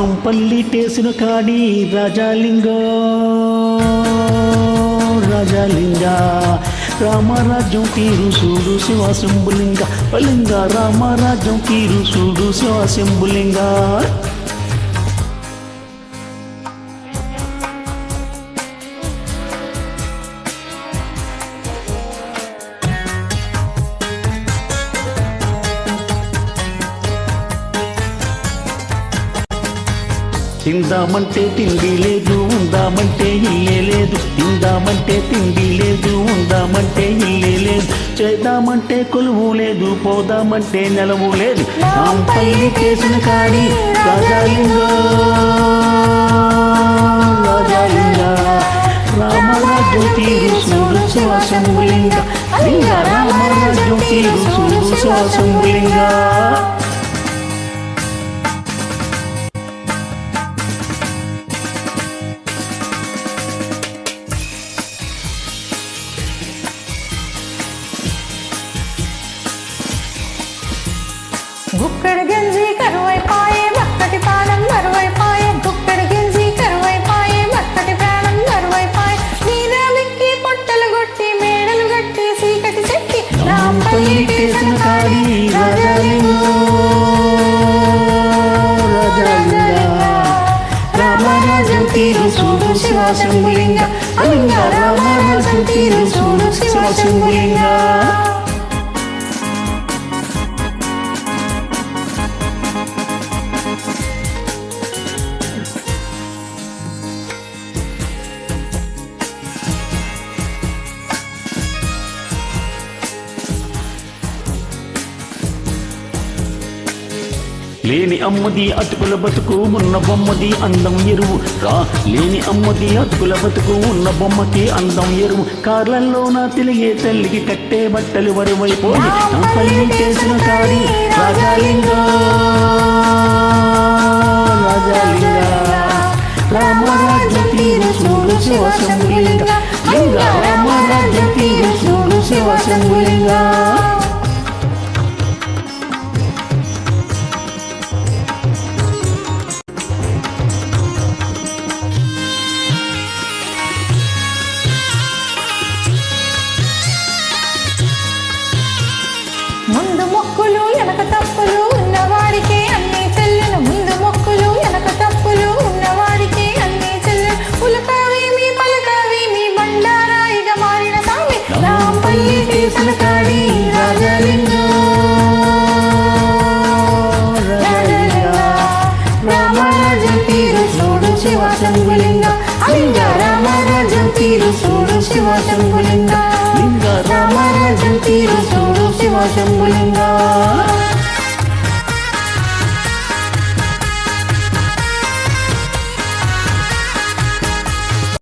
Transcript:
నాంపల్లి టేసిన కాడి రాజాలింగ రామరాజ్యం తీరు చూడు శివశంభులింగ లింగ రామరాజ్యం తీరు చూడు శివశంభులింగ తిందామంటే తిండి లేదు ఉందామంటే ఇల్లే లేదు తిందామంటే తిండి లేదు ఉందామంటే ఇల్లే లేదు చేద్దామంటే కొలువు లేదు పోదామంటే నెలవు లేదు నాంపల్లి చేసిన కాడి రాజాలింగ రామరాజ్యం తీరు చూడు శివశంభులింగ లింగ రామరాజ్యం తీరు చూడు శివశంభులింగ గుక్కడి గంజి కరువైపాయే బక్కటి ప్రాణం మరువైపాయే గుక్కడి గంజి కరువైపాయే బక్కటి ప్రాణం మరువైపాయే నీరామిక్కి పొట్టలు కొట్టి మేడలు గట్టి సీకటి చెట్టి నాంపల్లి చేసిన కాడి రామరాజ్యం తీరు చూడు శివశంభులింగ లింగ రామరాజ్యం తీరు చూడు శివశంభులింగ లేని అమ్మది అతుకుల బతుకు ఉన్న బొమ్మది అందం ఎరువు రా లేని అమ్మది అతుకుల బతుకు ఉన్న బొమ్మకి అందం ఎరువు కార్లల్లో నా తిరిగే తల్లికి కట్టే బట్టలు వరువైపోయి నాంపల్లి చేసిన కాడి రాజాలింగ రామరాజ్యం తీరు చూడు శివశంభులింగ లింగ రామరాజ్యం తీరు చూడు శివశంభులింగ ముందు మొక్కులు వెనక తప్పులు ఉన్నవాడికే అన్ని చెల్లెను ముందు మొక్కులు వెనక తప్పులు ఉన్నవాడికే అన్ని చెల్లెను పులకావేమి పలకావేమి బండారాయిగా మారిన స్వామి నాంపల్లి చేసిన కాడి రాజాలింగ రామరాజ్యం తీరు చూడు శివశంభులింగ లింగ రామరాజ్యం తీరు చూడు శివశంభులింగ లింగ రామరాజ్యం తీరు చూడు శివశంభులింగ